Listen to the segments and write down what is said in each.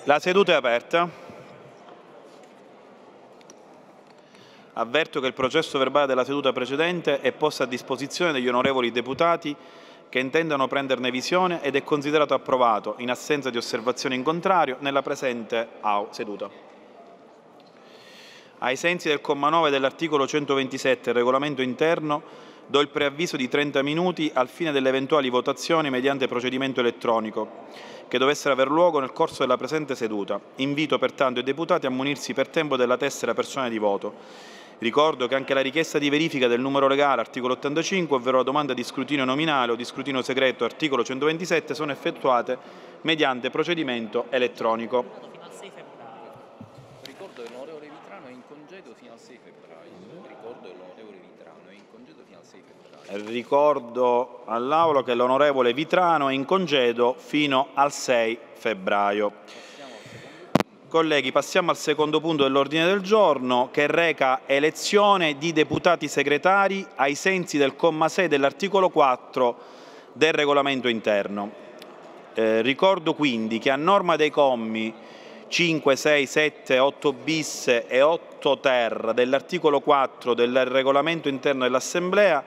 La seduta è aperta. Avverto che il processo verbale della seduta precedente è posto a disposizione degli onorevoli deputati che intendano prenderne visione ed è considerato approvato, in assenza di osservazioni in contrario, nella presente seduta. Ai sensi del comma 9 dell'articolo 127 del regolamento interno, do il preavviso di 30 minuti al fine delle eventuali votazioni mediante procedimento elettronico che dovessero aver luogo nel corso della presente seduta. Invito pertanto i deputati a munirsi per tempo della tessera personale di voto. Ricordo che anche la richiesta di verifica del numero legale, articolo 85, ovvero la domanda di scrutinio nominale o di scrutinio segreto, articolo 127, sono effettuate mediante procedimento elettronico. Ricordo che l'onorevole Vitrano è in congedo fino al 6 febbraio. Ricordo all'Aula che l'onorevole Vitrano è in congedo fino al 6 febbraio. Colleghi, passiamo al secondo punto dell'ordine del giorno, che reca elezione di deputati segretari ai sensi del comma 6 dell'articolo 4 del regolamento interno. Ricordo quindi che a norma dei commi 5, 6, 7, 8 bis e 8 ter dell'articolo 4 del regolamento interno dell'Assemblea,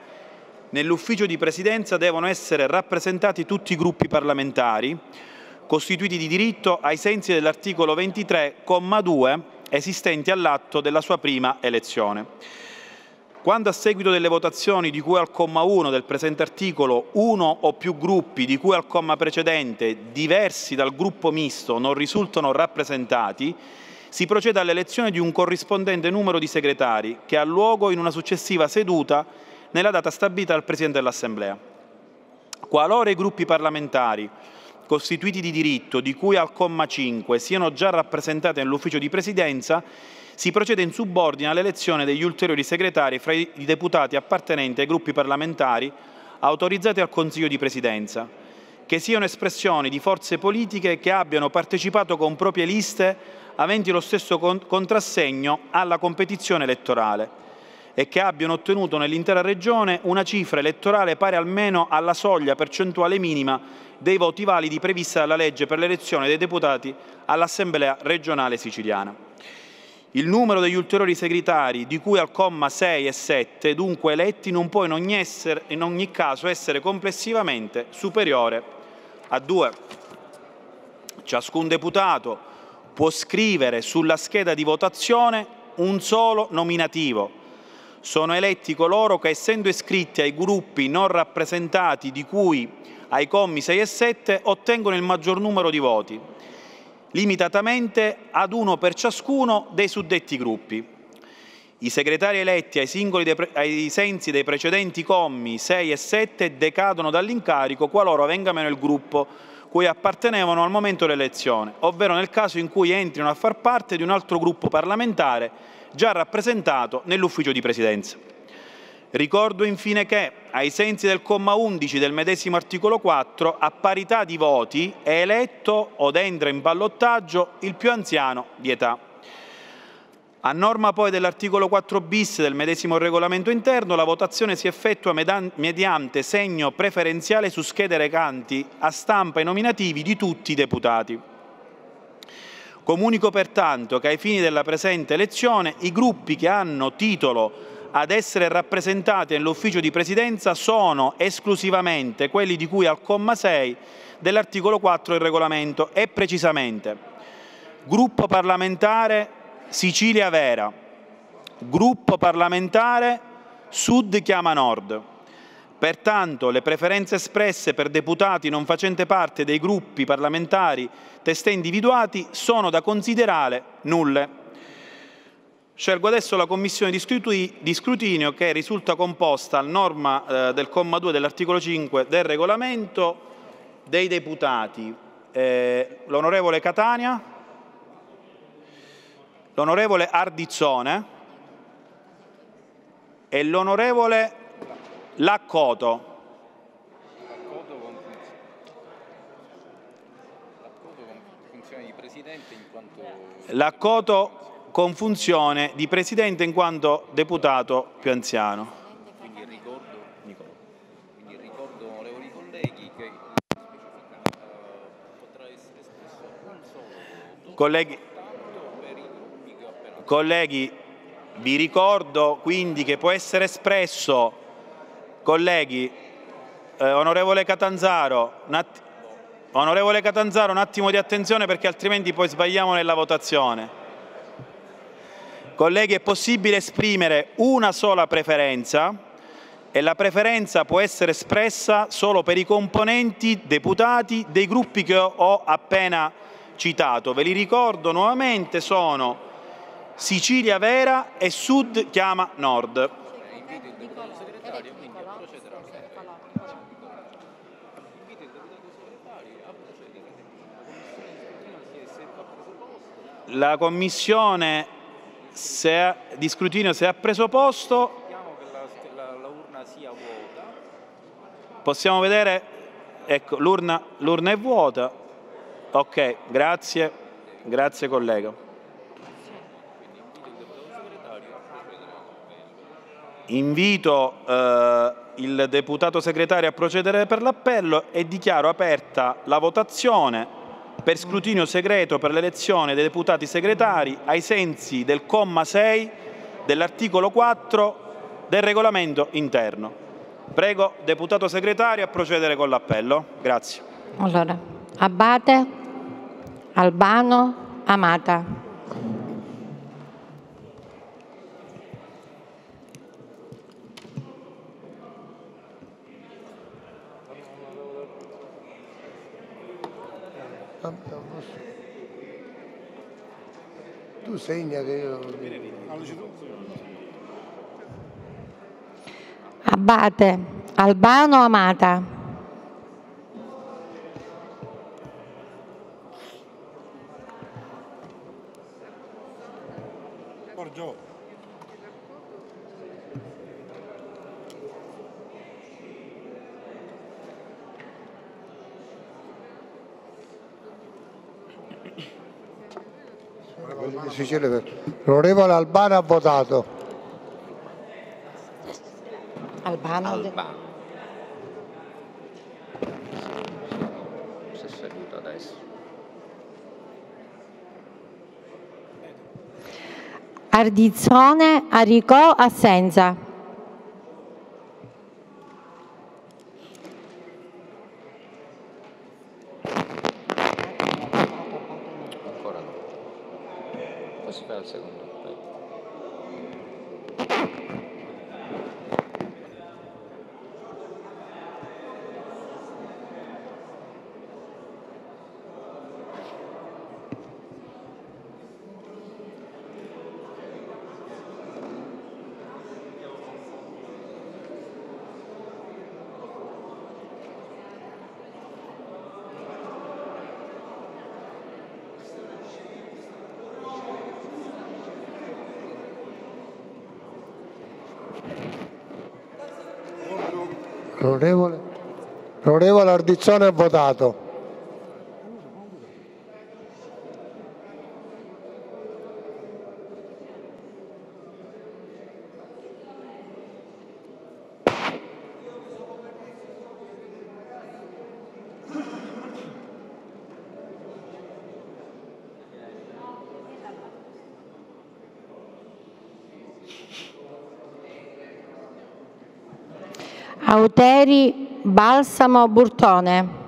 nell'ufficio di presidenza devono essere rappresentati tutti i gruppi parlamentari costituiti di diritto ai sensi dell'articolo 23, comma 2, esistenti all'atto della sua prima elezione. Quando a seguito delle votazioni di cui al comma 1 del presente articolo uno o più gruppi di cui al comma precedente diversi dal gruppo misto non risultano rappresentati, si procede all'elezione di un corrispondente numero di segretari che ha luogo in una successiva seduta nella data stabilita dal Presidente dell'Assemblea. Qualora i gruppi parlamentari costituiti di diritto di cui al comma 5 siano già rappresentati nell'ufficio di presidenza, si procede in subordine all'elezione degli ulteriori segretari fra i deputati appartenenti ai gruppi parlamentari autorizzati al Consiglio di Presidenza, che siano espressioni di forze politiche che abbiano partecipato con proprie liste aventi lo stesso contrassegno alla competizione elettorale e che abbiano ottenuto nell'intera regione una cifra elettorale pari almeno alla soglia percentuale minima dei voti validi prevista dalla legge per l'elezione dei deputati all'Assemblea regionale siciliana. Il numero degli ulteriori segretari di cui al comma 6 e 7, dunque eletti, non può in ogni caso essere complessivamente superiore a 2. Ciascun deputato può scrivere sulla scheda di votazione un solo nominativo. Sono eletti coloro che, essendo iscritti ai gruppi non rappresentati di cui ai commi 6 e 7, ottengono il maggior numero di voti, limitatamente ad uno per ciascuno dei suddetti gruppi. I segretari eletti ai sensi dei precedenti commi 6 e 7 decadono dall'incarico qualora venga meno il gruppo cui appartenevano al momento dell'elezione, ovvero nel caso in cui entrino a far parte di un altro gruppo parlamentare già rappresentato nell'ufficio di presidenza. Ricordo infine che, ai sensi del comma 11 del medesimo articolo 4, a parità di voti è eletto od entra in ballottaggio il più anziano di età. A norma poi dell'articolo 4 bis del medesimo regolamento interno, la votazione si effettua mediante segno preferenziale su schede recanti a stampa i nominativi di tutti i deputati. Comunico pertanto che ai fini della presente elezione i gruppi che hanno titolo ad essere rappresentati nell'ufficio di presidenza sono esclusivamente quelli di cui al comma 6 dell'articolo 4 del regolamento e precisamente Gruppo parlamentare Sicilia Vera, Gruppo parlamentare Sud Chiama Nord. Pertanto le preferenze espresse per deputati non facenti parte dei gruppi parlamentari testé individuati sono da considerare nulle. Scelgo adesso la commissione di scrutinio che risulta composta a norma del comma 2 dell'articolo 5 del regolamento dei deputati l'onorevole Catania, l'onorevole Ardizzone e l'onorevole Laccoto. Laccoto con funzione di Presidente in quanto deputato più anziano. Quindi ricordo, onorevoli colleghi, che potrà essere espresso un solo Colleghi, vi ricordo quindi che può essere espresso, colleghi, onorevole Catanzaro, un attimo di attenzione perché altrimenti poi sbagliamo nella votazione. Colleghi, è possibile esprimere una sola preferenza e la preferenza può essere espressa solo per i componenti deputati dei gruppi che ho appena citato. Ve li ricordo nuovamente, sono Sicilia Vera e Sud chiama Nord. La commissione di scrutinio, se ha preso posto, la urna sia vuota. possiamo vedere, ecco, l'urna è vuota. Ok, grazie collega. Invito il deputato segretario a procedere per l'appello e dichiaro aperta la votazione per scrutinio segreto per l'elezione dei deputati segretari ai sensi del comma 6 dell'articolo 4 del regolamento interno. Prego, deputato segretario, a procedere con l'appello. Grazie. Allora, Abate, Albano, Amata. Tu segna che io... Abate, Albano, Amata. Porgio. L'onorevole Albano ha votato. Albano. Si è seduto adesso. Ardizzone, Aricò, assenza. Ancora no. Poi si fa il secondo appello. L'onorevole Ardizzone ha votato. Auteri, Balsamo, Burtone.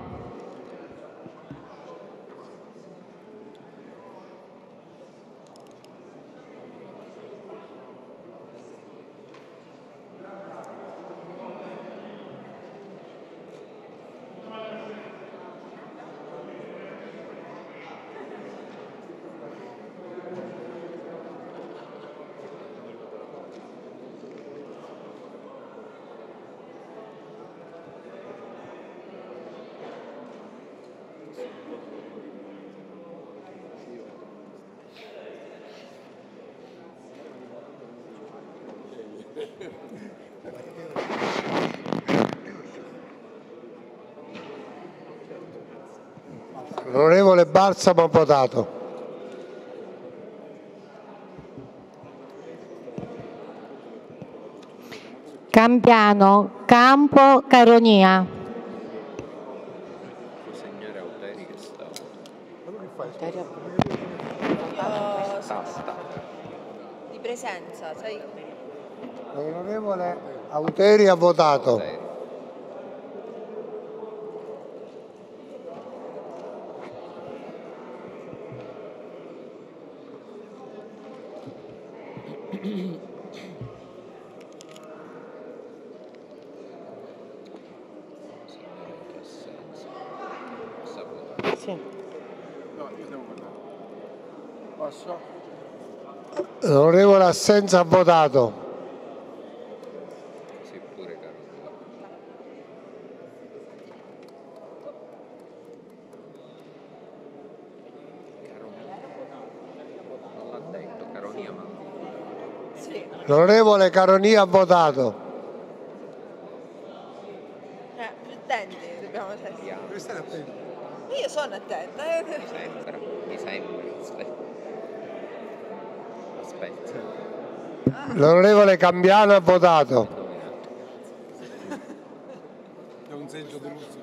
L'onorevole Balsamo ha votato. Campiano, Campo, Caronia. Puoi segnare Auteri che sta. di presenza, sai? L'onorevole Auteri ha votato. Sì. L'onorevole Assenza ha votato. Sì, pure Caronia. Non l'ha detto, Caronia, ma Sì. L'onorevole Caronia ha votato. Più attenti dobbiamo essere. vediamo. Io sono attenta. Mi sembra. Aspetta. L'onorevole Cambiano ha votato. È un senso deluso.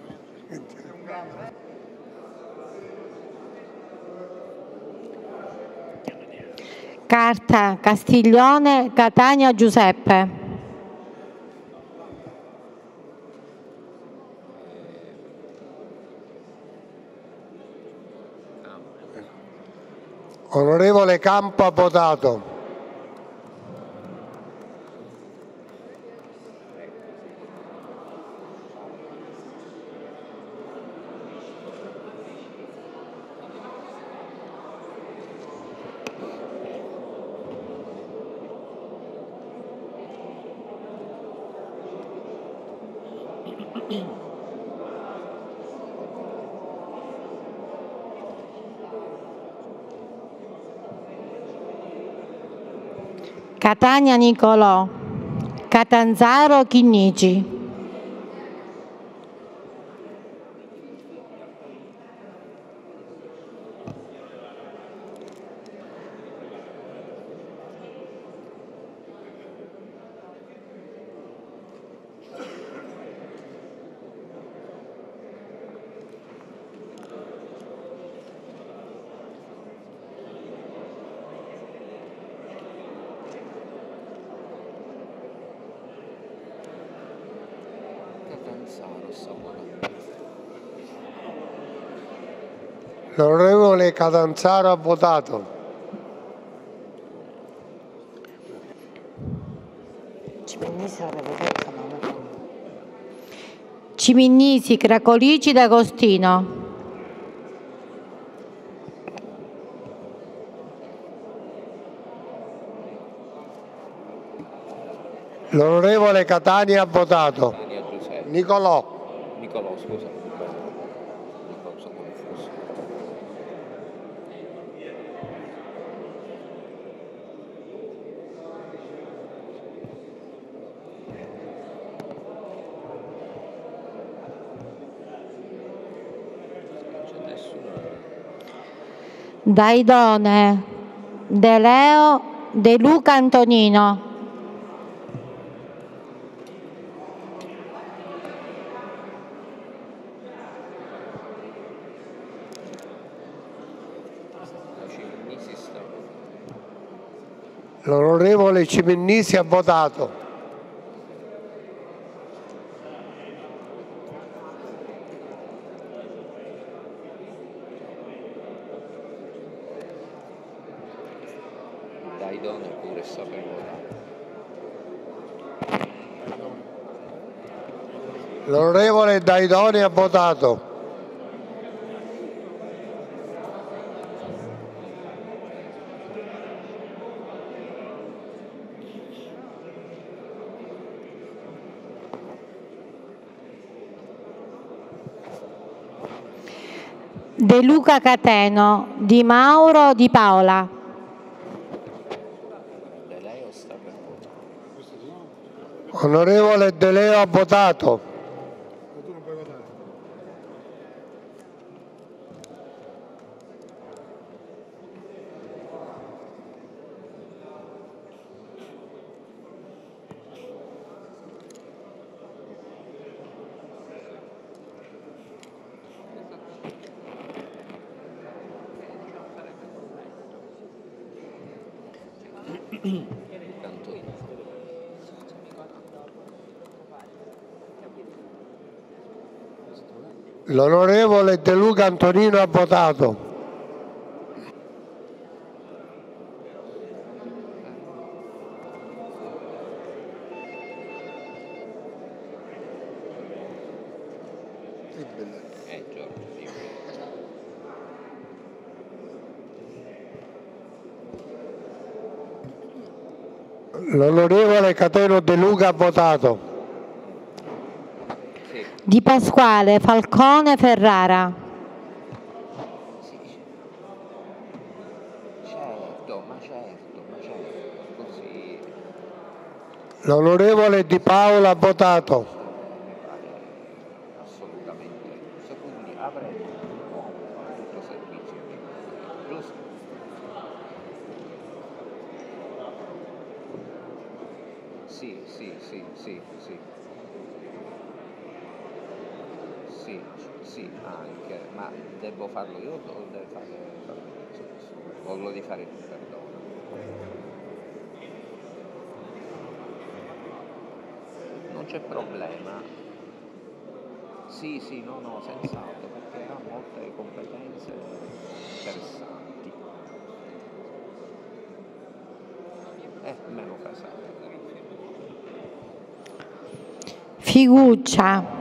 Carta Castiglione Catania Giuseppe. Onorevole Campo ha votato. Catania Nicolò. Catanzaro Chinnici. L'onorevole Catanzaro ha votato. Ciminnisi Cracolici D'Agostino. L'onorevole Catania ha votato. Catania Giuseppe. Nicolò. Nicolò, scusa. Nicolò, sono confuso. Non c'è nessuno. Daidone De Leo De Luca Antonino. Ciminisi sta. L'onorevole Ciminnisi ha votato. Daidone pure sta per votare. L'onorevole Daidone ha votato. De Luca Cateno. Di Mauro Di Paola. De Leo sta per votare. Onorevole De Leo ha votato. Tu non puoi votare. Cantorino. L'onorevole De Luca Antonino ha votato. Giorgio, sì. L'onorevole Cateno De Luca ha votato. Sì. Di Pasquale, Falcone, Ferrara. Certo, così L'onorevole Di Paola ha votato. mi pare assolutamente giusto. Quindi avremo un uomo a tutto servizio, giusto? Sì. Sì, anche, ma devo farlo io o devo farlo o lo devi fare tu, perdona. Non c'è problema. Sì, no, senz'altro, perché ha molte competenze interessanti. Meno casate. Figuccia,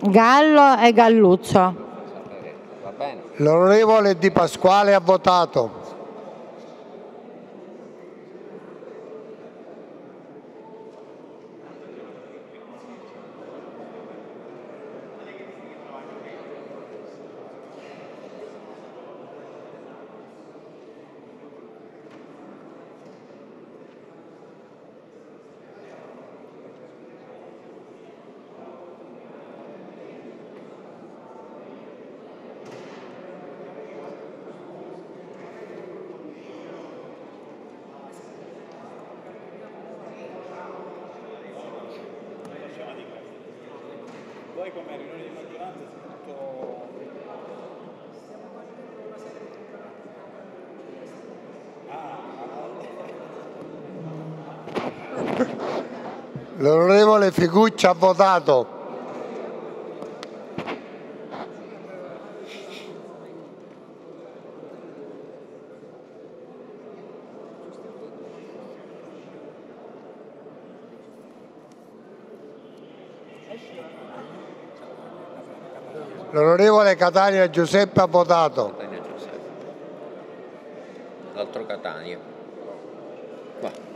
Gallo e Galluzzo. Sapere, va bene? L'onorevole Di Pasquale ha votato. Poi come riunione di maggioranza si tutto... L'onorevole Figuccia ha votato. L'onorevole Catania Giuseppe ha votato. Catania Giuseppe. L'altro Catania. Qua.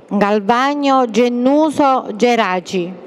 Galvagno, Gennuso, Geraci.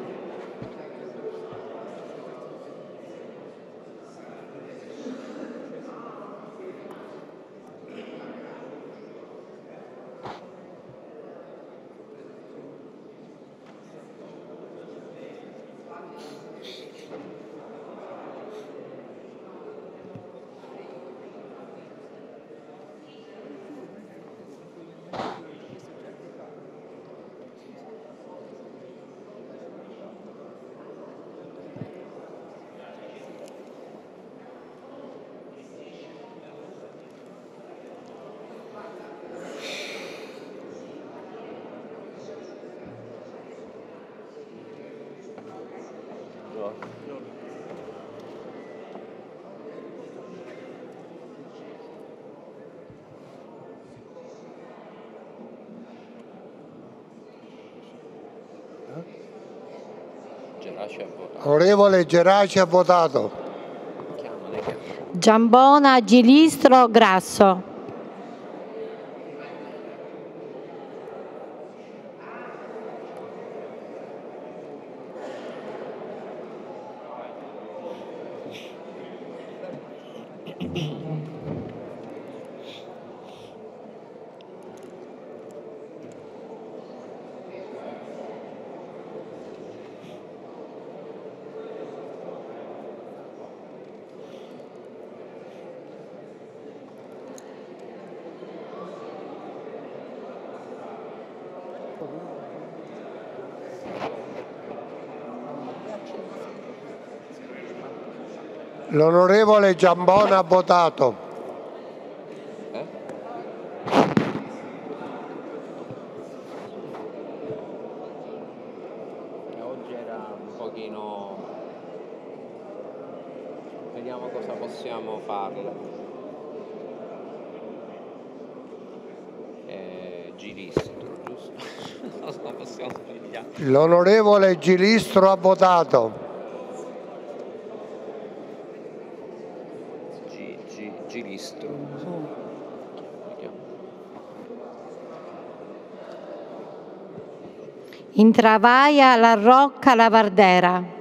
Geraci ha votato. L'onorevole Geraci ha votato. Chiamale. Giambona, Gilistro, Grasso. L'onorevole Giambona ha votato. Oggi era un pochino... Vediamo cosa possiamo farle. Giristro, giusto? Cosa possiamo sbagliare? L'onorevole Gilistro ha votato. Giristro. Intravaglia, La Rocca, La Vardera.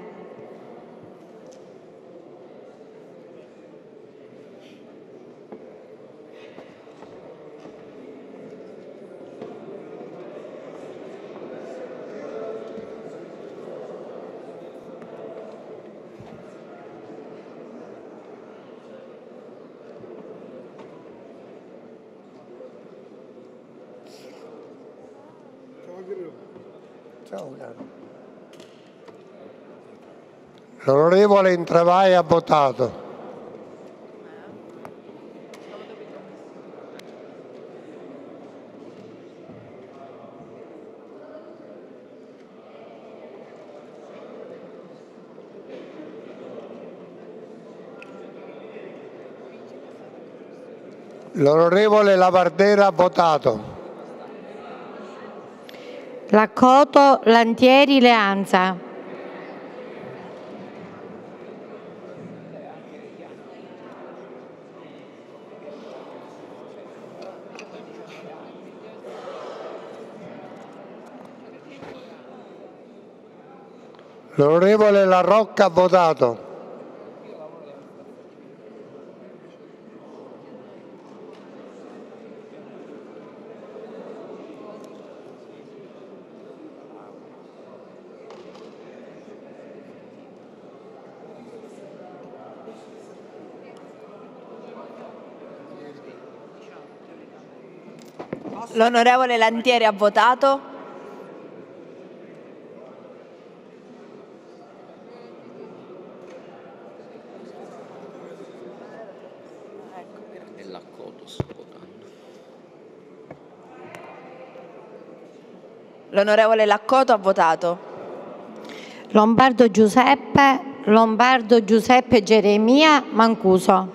L'onorevole Intravaglia ha votato. L'onorevole La Vardera ha votato. Laccoto, Lantieri, Leanza. L'onorevole La Rocca ha votato. L'onorevole Lantieri ha votato. E l'accoto sto votando. L'onorevole Laccoto ha votato. Lombardo Giuseppe Geremia, Mancuso.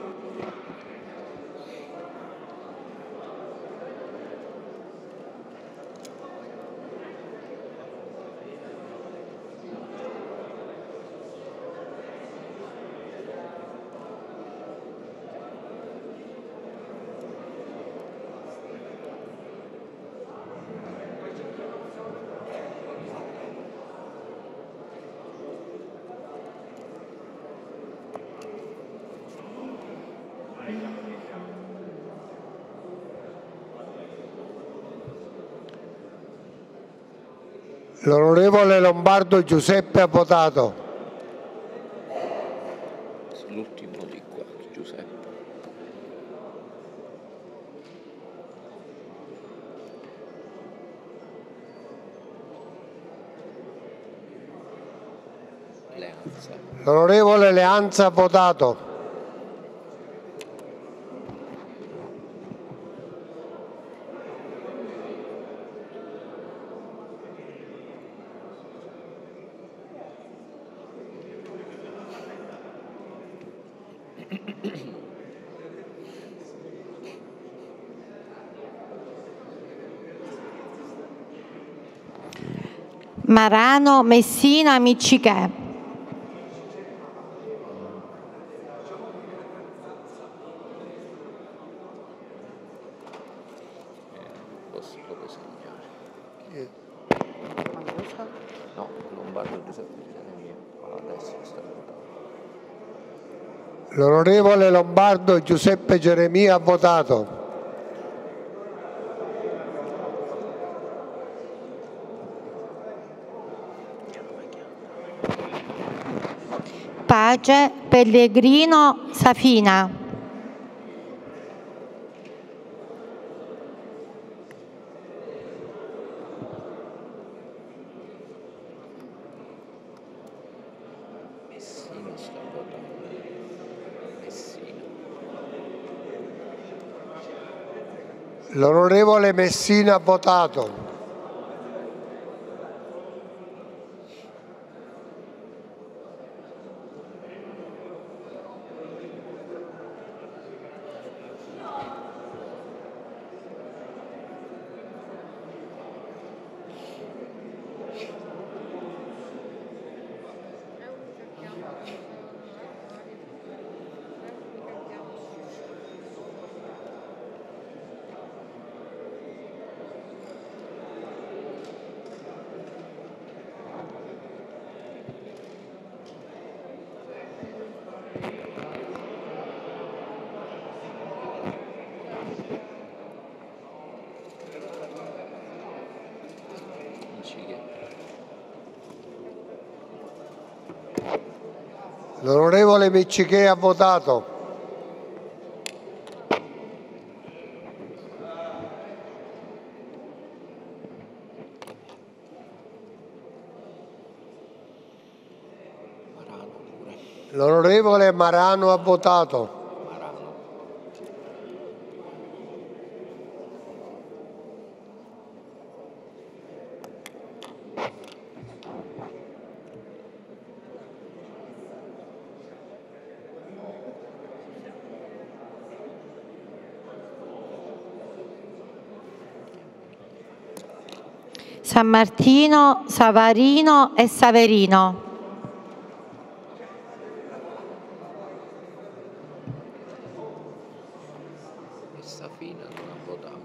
L'onorevole Lombardo Giuseppe ha votato. L'ultimo di qua, Giuseppe. Leanza. L'onorevole Leanza ha votato. Marano, Messina, Miccichè. Posso proprio segnare. No, Lombardo Giuseppe Geremia. Adesso sta votando. L'onorevole Lombardo Giuseppe Geremia ha votato. Pace, Pellegrino, Safina. L'onorevole Messina ha votato. L'onorevole Miccichè ha votato. L'onorevole Marano ha votato. San Martino, Savarino e Saverino. E Safina non ha votato.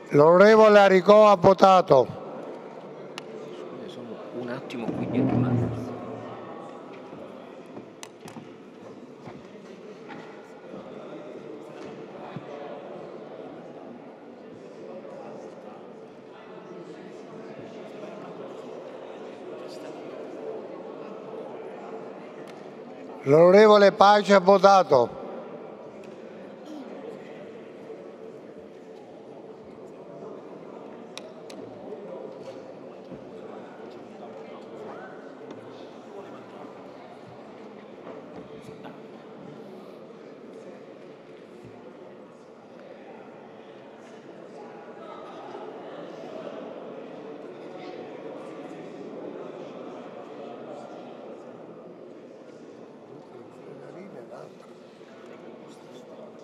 L'onorevole Aricò ha votato. Sono un attimo qui dietro un attimo. L'onorevole Pace ha votato.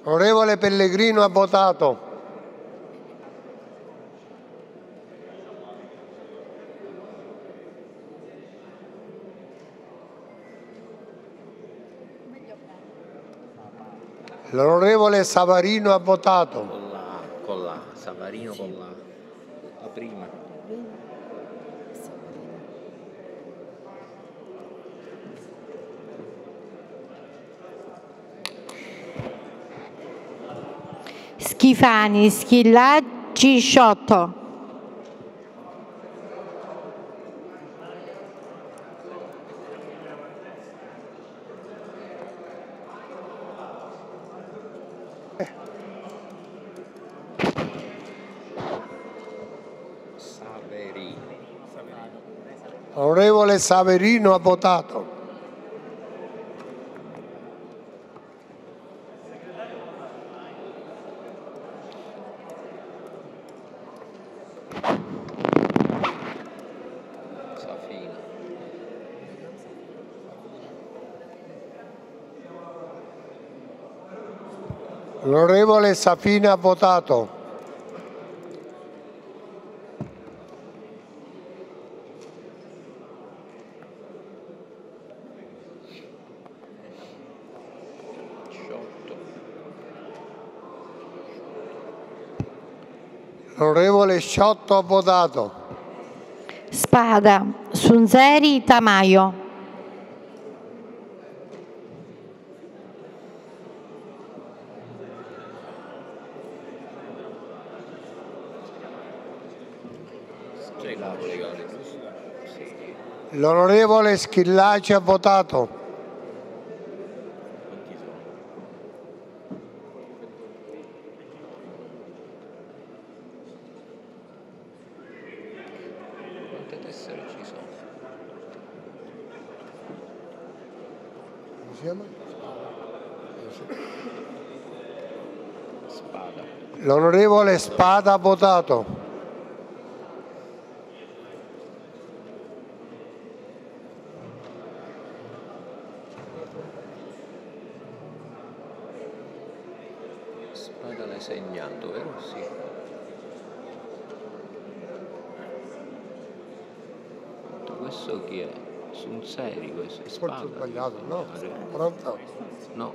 L'onorevole Pellegrino ha votato. L'onorevole Savarino ha votato. Con la Savarino con la prima. Schifani, Schillacci, Sciotto. Saverino. L'onorevole Saverino ha votato. Safina. L'onorevole Safina ha votato. L'onorevole Sciotto ha votato. Spada, Sunzeri, Tamaio. L'onorevole Schillaci ha votato. essere ci sono. Come si chiama? Spada. L'onorevole Spada ha votato. Spada l'hai segnato, vero? Sì. Questo chi è? Sul serio questo è Forse ho Spada. sbagliato, no? Pronto? No,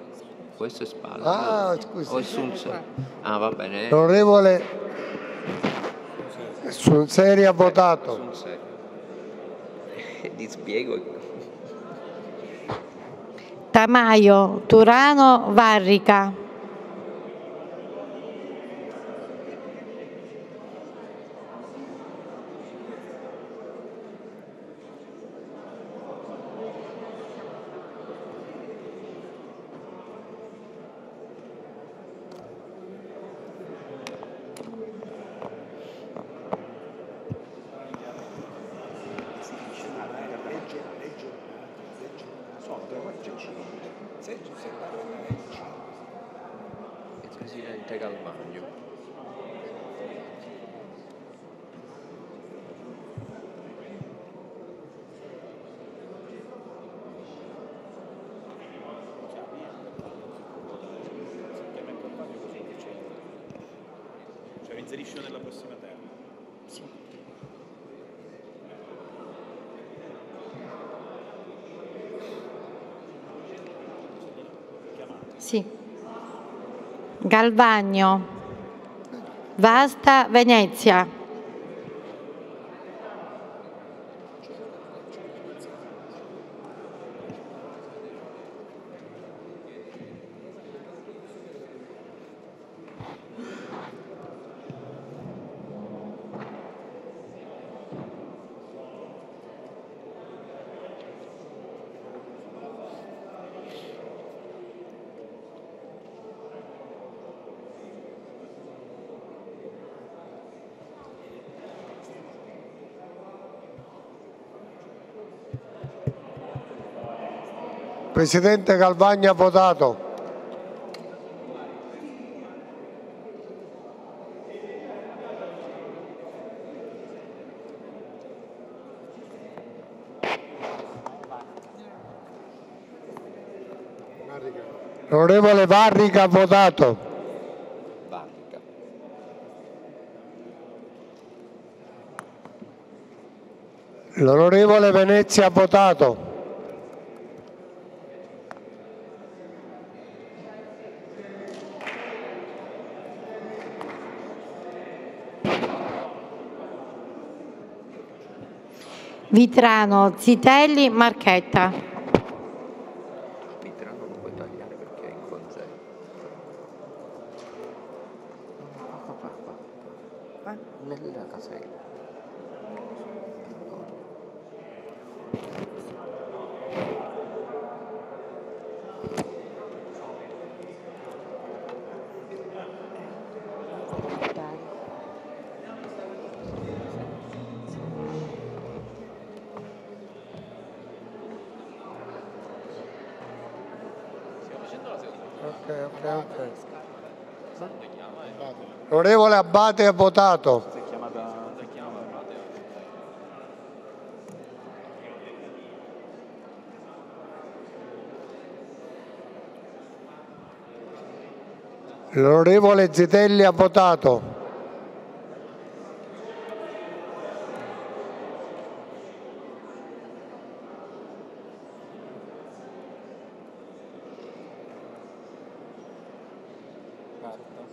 questo è Spada. Ah, O è scusi. sul serio? Ah, va bene. L'onorevole Sunseri ha votato. Sul serio. Ti spiego. Tamaio, Turano, Varrica. Il presidente Galvagno. Cioè, inserisci nella prossima terra. Sì. Galvagno, Vasta, Venezia. Presidente Galvagno ha votato. L'onorevole Varrica ha votato. Varrica. L'onorevole Venezia ha votato. Vitrano, Zitelli, Marchetta. Vitrano non puoi tagliare perché è in congedo. Va nella casella. Ok. L'onorevole Abbate ha votato. L'onorevole Zitelli ha votato.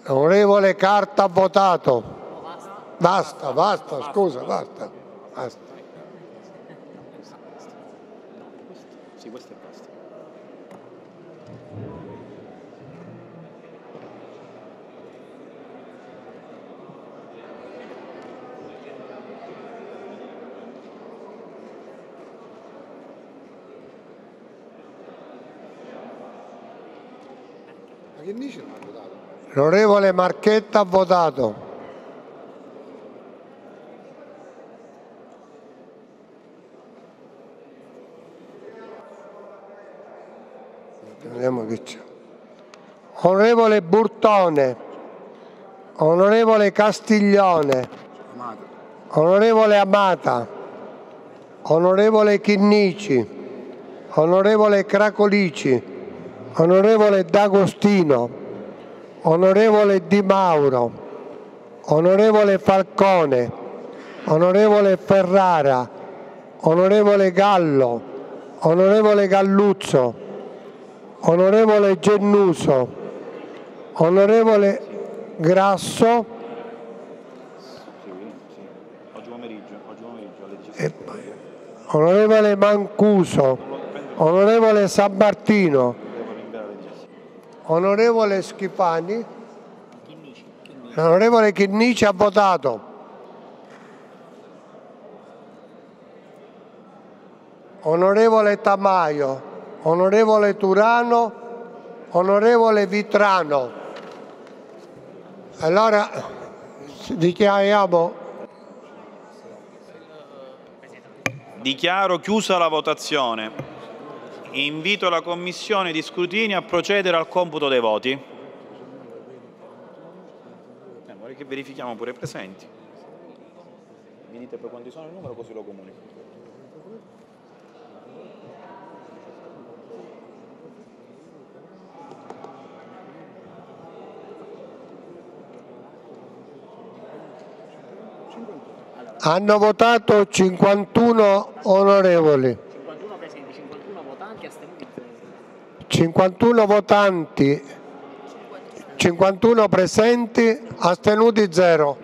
L'onorevole Carta ha votato. Basta, scusa, basta. Sì, questo è basta. Ma che dice non ha votato? L'onorevole Marchetta ha votato. Vediamo chi c'è. Onorevole Burtone, onorevole Castiglione, onorevole Amata, onorevole Chinnici, onorevole Cracolici, onorevole D'Agostino, onorevole Di Mauro, onorevole Falcone, onorevole Ferrara, onorevole Gallo, onorevole Galluzzo, onorevole Gennuso, onorevole Grasso, Oggi pomeriggio alle 17. e poi onorevole Mancuso, onorevole Sammartino, onorevole Schifani, onorevole Chinnici ha votato. Onorevole Tamaio, onorevole Turano, onorevole Vitrano. Allora dichiariamo. Dichiaro chiusa la votazione. Invito la Commissione di scrutinio a procedere al computo dei voti. Vorrei che verifichiamo pure i presenti. Mi dite poi quanti sono il numero, così lo comunico. Hanno votato 51 onorevoli. 51 presenti, 51 votanti, astenuti 51 votanti, 51 presenti, astenuti 0.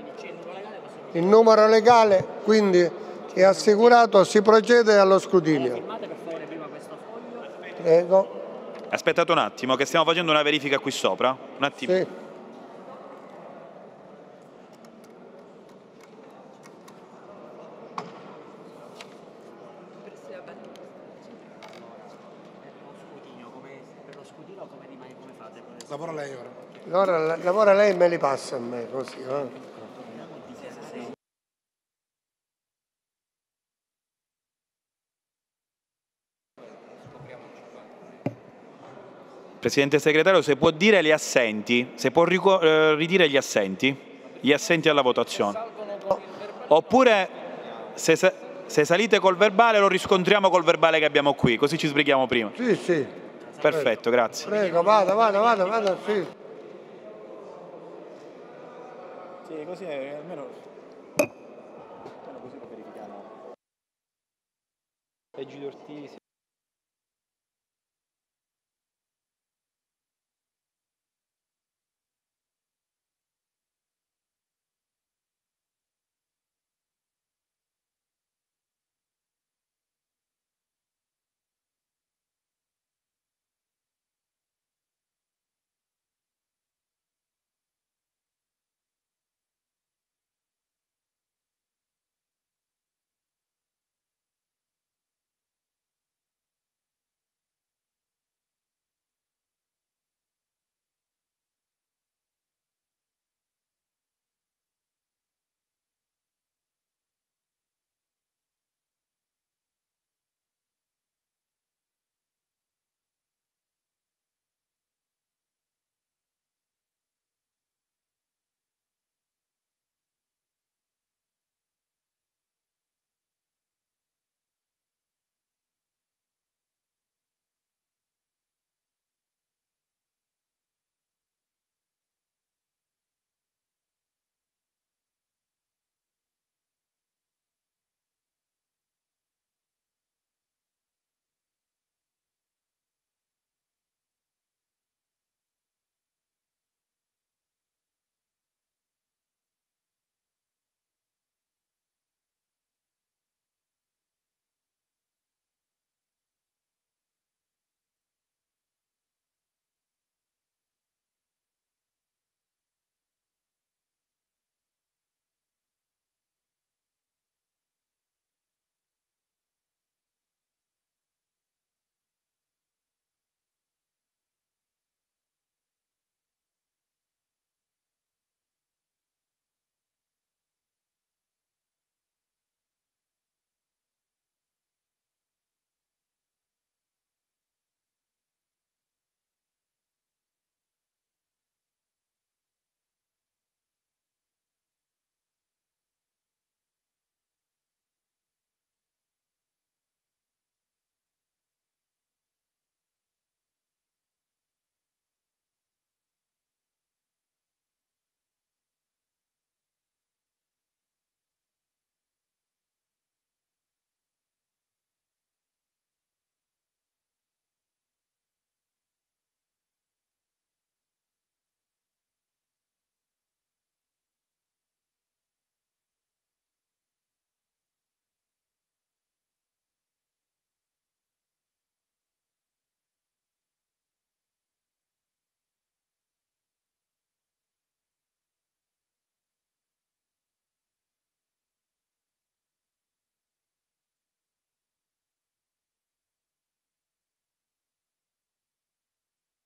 Il numero legale quindi è assicurato, si procede allo scrutinio. Firmate per favore prima questo foglio. Prego. Aspettate un attimo, che stiamo facendo una verifica qui sopra. Un attimo. Sì. Per lo scrutinio come rimane, come fate? Lavora lei ora. Allora lavora lei e me li passa a me così. Presidente Segretario, se può dire gli assenti, se può ridire gli assenti alla votazione. Oppure se salite col verbale lo riscontriamo col verbale che abbiamo qui, così ci sbrighiamo prima. Sì, sì. Perfetto, grazie. Prego, vada, sì. Sì, così almeno così lo verifichiamo. Egidio Ortisi.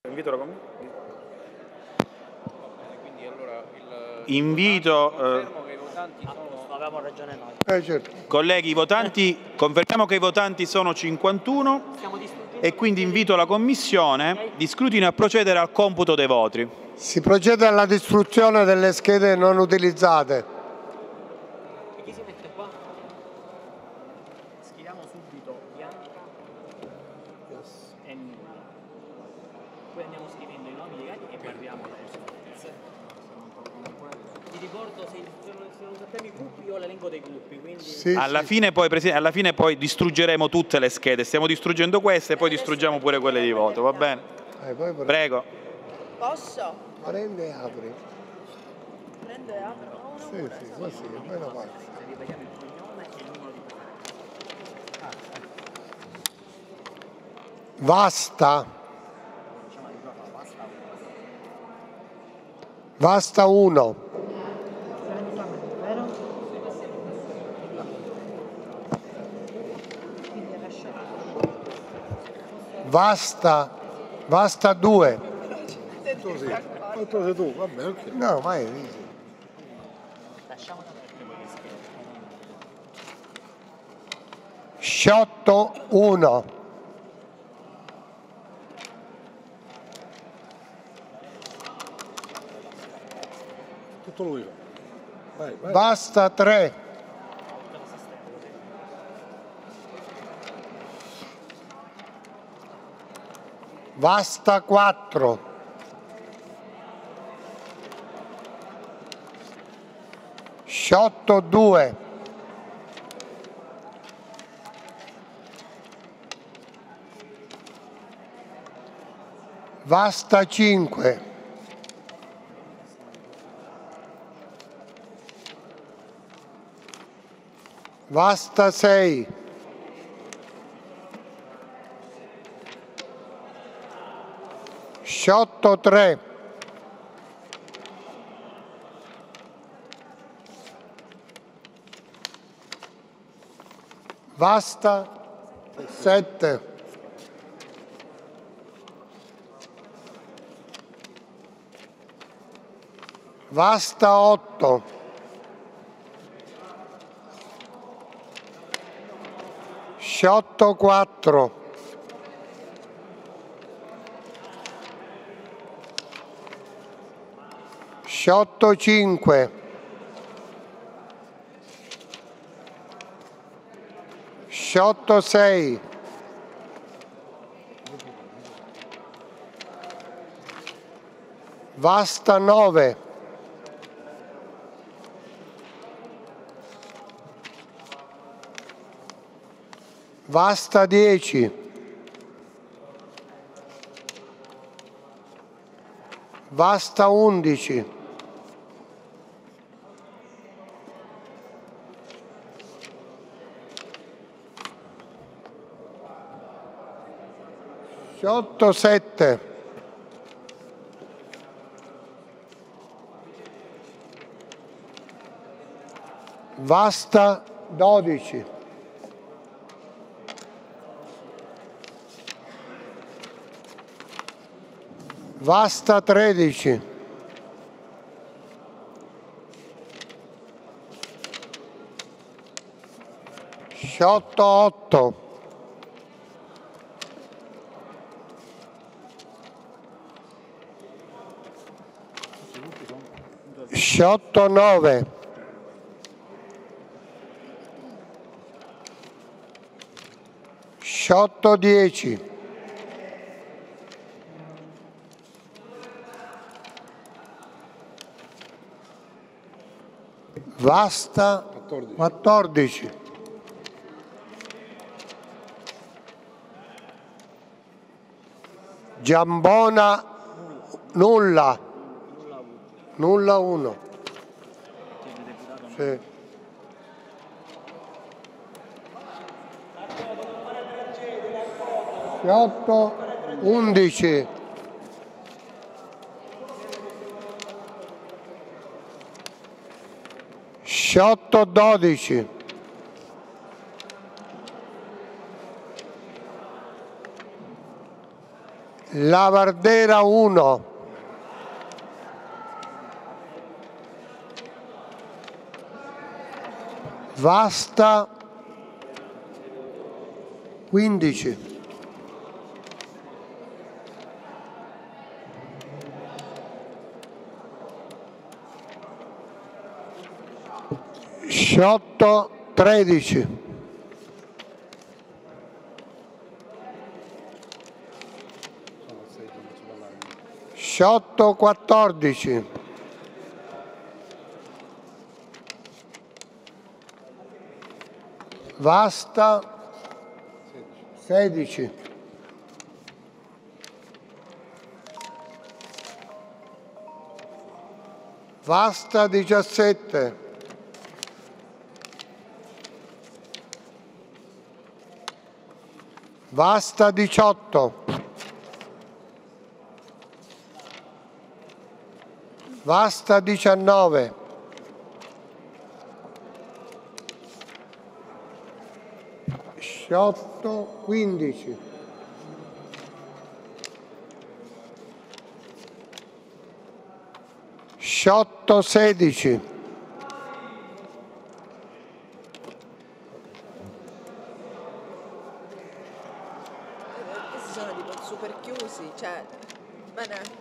Invito la commissione. Quindi allora Invito, confermo che i votanti sono... Avevamo ragione noi. Certo. colleghi, i votanti, confermiamo che i votanti sono 51 Stiamo distruggendo e quindi invito la commissione di scrutinio a procedere al computo dei voti. Si procede alla distruzione delle schede non utilizzate. E chi si mette qua? Scriviamo subito Bianca e nulla. Poi andiamo scrivendo i nomi legati e guardiamo la conseguenza. Ti ricordo se non sappiamo i gruppi io l'elenco dei gruppi, quindi Sì, Alla sì. fine poi, alla fine poi distruggeremo tutte le schede, stiamo distruggendo queste e poi distruggiamo pure quelle di voto, va bene? Poi Prego. Posso? prendi e apri. Prendo e apro. Sì, sì, così, almeno parte. ripetiamo il cognome e il numero di preferenza. Vasta. Vasta 1. Vasta. Vasta 2. Quanto sei tu? Vabbè, ok. No, mai. Sciotto 1. Tutto lui. Vai, vai. Basta 3. Basta 4. Sciotto 2. Basta 5. Basta 6. Sciotto 3. Basta 7. Basta 8. Sciotto 4. Sciotto 5. Sciotto 6. Basta 9. Basta 10. Basta 11. Sciotto 7. Basta 12. Basta 13. Sciotto 8. Sciotto 9. Sciotto 10. Basta 14. Giambona nulla. Nulla 1. Sì. Sciotto 11. Sciotto 12. Lavardera 1, Vasta 15, Sciotto 13, Sciotto 14, Vasta 16, Vasta 17, Vasta 18, Vasta 19, Sciotto 15, Sciotto 16, Questi sono tipo super chiusi, cioè. Bene.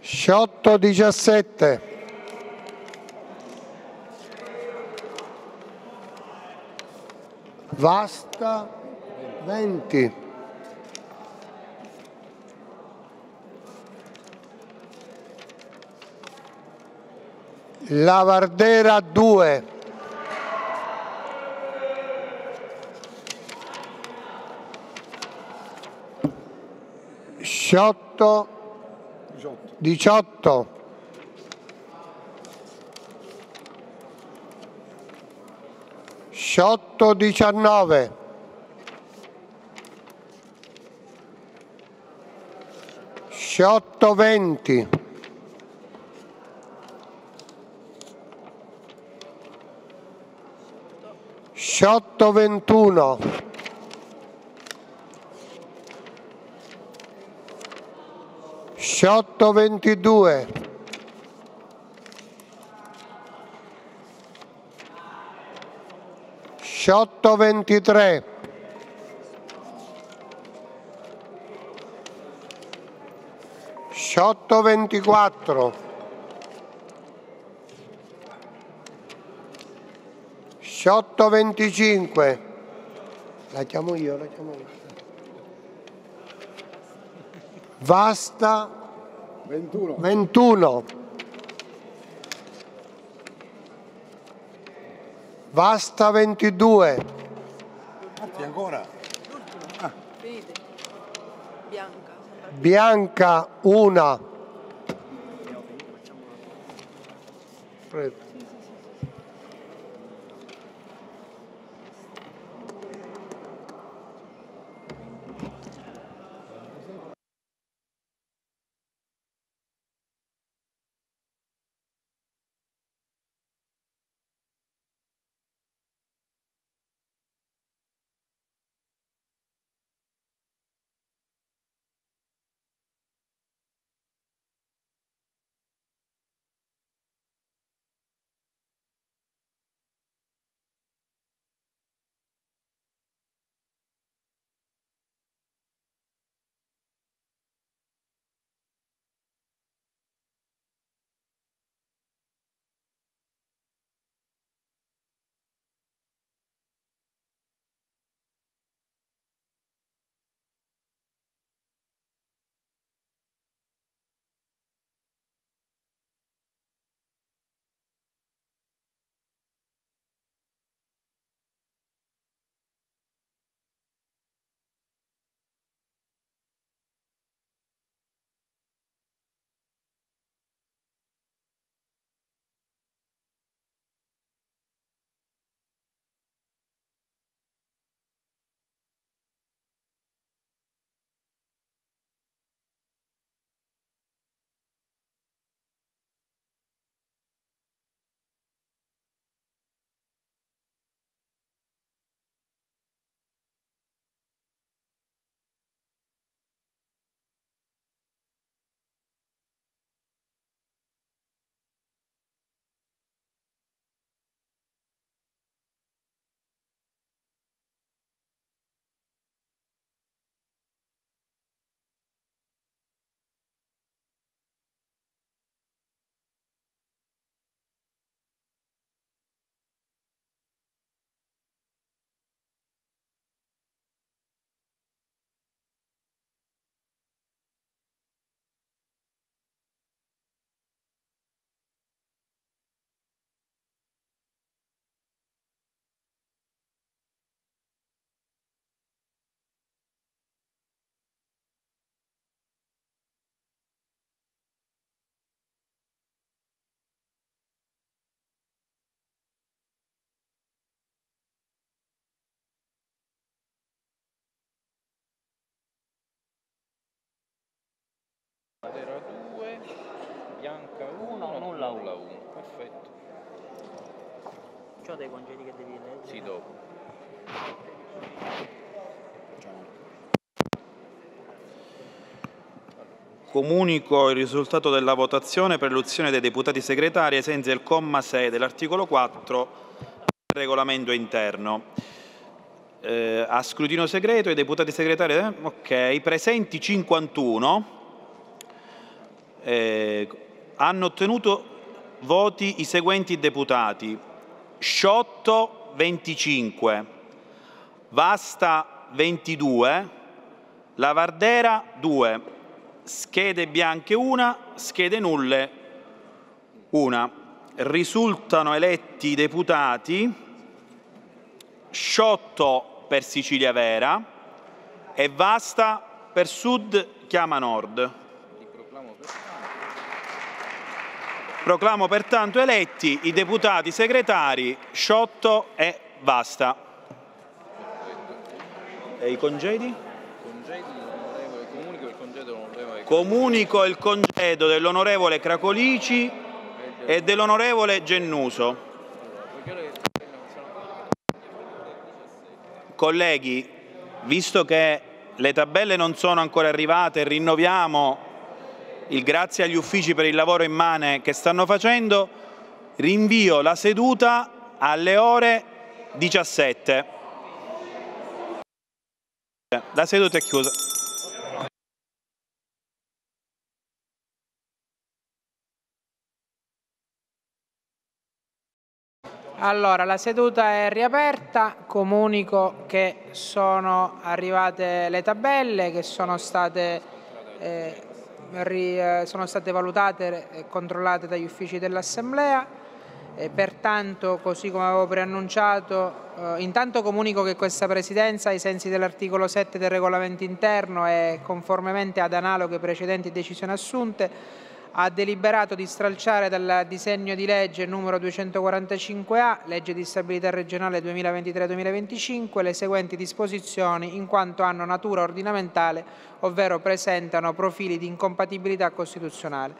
Sciotto 17, Vasta 20, Lavardera 2, Sciotto 18, Sciotto 19, Sciotto 20, Sciotto 21, Sciotto 22, Sciotto 23, Sciotto 24, Sciotto 25, la chiamo io. Vasta 21, Vasta 22, Ancora? Finite. Bianca. Bianca 1. Matera 2, Bianca 1, nulla 1. Perfetto. C'ho dei congedi che devi leggere? Sì, dopo. Comunico il risultato della votazione per l'elezione dei deputati segretari ai sensi del comma 6 dell'articolo 4 del regolamento interno. A scrutinio segreto i deputati segretari, ok, presenti 51, hanno ottenuto voti i seguenti deputati: Sciotto 25, Vasta 22, Lavardera 2, schede bianche 1, schede nulle 1. Risultano eletti i deputati Sciotto per Sicilia Vera e Vasta per Sud Chiama Nord. Proclamo pertanto eletti i deputati segretari Sciotto e Vasta. E i congedi? Comunico il congedo dell'onorevole Cracolici e dell'onorevole Gennuso. Colleghi, visto che le tabelle non sono ancora arrivate, rinnoviamo il grazie agli uffici per il lavoro immane che stanno facendo, rinvio la seduta alle ore 17. La seduta è chiusa. Allora, la seduta è riaperta, comunico che sono arrivate le tabelle che sono state valutate e controllate dagli uffici dell'Assemblea. Pertanto, così come avevo preannunciato, intanto comunico che questa Presidenza, ai sensi dell'articolo 7 del regolamento interno e conformemente ad analoghe precedenti decisioni assunte, ha deliberato di stralciare dal disegno di legge numero 245A, legge di stabilità regionale 2023-2025, le seguenti disposizioni in quanto hanno natura ordinamentale, ovvero presentano profili di incompatibilità costituzionale.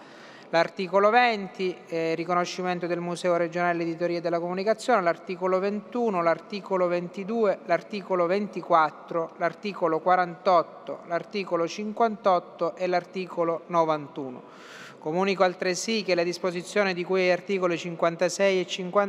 L'articolo 20, riconoscimento del Museo regionale dell'editoria e della comunicazione, l'articolo 21, l'articolo 22, l'articolo 24, l'articolo 48, l'articolo 58 e l'articolo 91. Comunico altresì che le disposizioni di cui agli articoli 56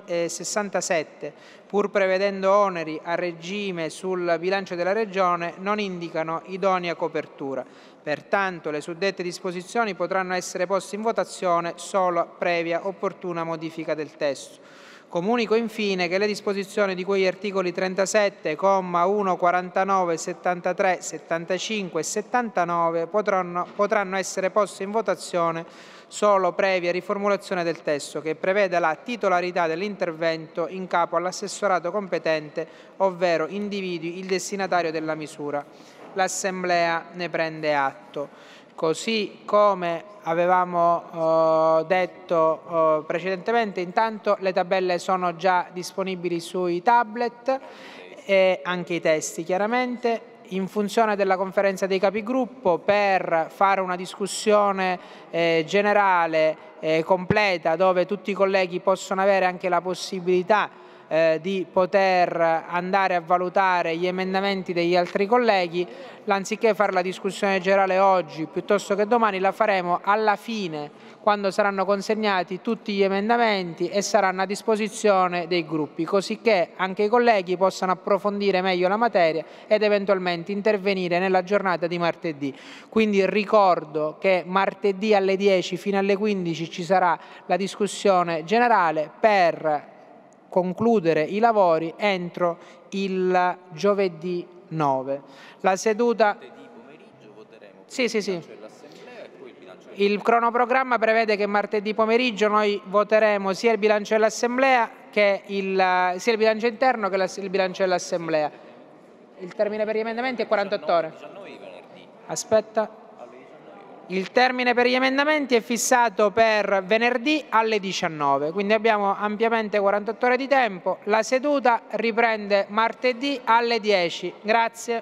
e 67, pur prevedendo oneri a regime sul bilancio della Regione, non indicano idonea copertura. Pertanto le suddette disposizioni potranno essere poste in votazione solo previa opportuna modifica del testo. Comunico infine che le disposizioni di cui agli articoli 37, comma 1, 49, 73, 75 e 79 potranno essere poste in votazione solo previa riformulazione del testo, che prevede la titolarità dell'intervento in capo all'assessorato competente, ovvero individui il destinatario della misura. L'Assemblea ne prende atto. Così come avevamo detto precedentemente, intanto le tabelle sono già disponibili sui tablet e anche i testi chiaramente. In funzione della conferenza dei capigruppo, per fare una discussione generale completa, dove tutti i colleghi possono avere anche la possibilità di poter andare a valutare gli emendamenti degli altri colleghi, anziché fare la discussione generale oggi piuttosto che domani, la faremo alla fine, quando saranno consegnati tutti gli emendamenti e saranno a disposizione dei gruppi, così che anche i colleghi possano approfondire meglio la materia ed eventualmente intervenire nella giornata di martedì. Quindi ricordo che martedì alle 10 fino alle 15 ci sarà la discussione generale per concludere i lavori entro il giovedì 9. La seduta... Sì. Il cronoprogramma prevede che martedì pomeriggio noi voteremo sia il bilancio dell'Assemblea che sia il bilancio interno che il bilancio dell'Assemblea. Il termine per gli emendamenti è 48 ore. Aspetta. Il termine per gli emendamenti è fissato per venerdì alle 19, quindi abbiamo ampiamente 48 ore di tempo. La seduta riprende martedì alle 10. Grazie.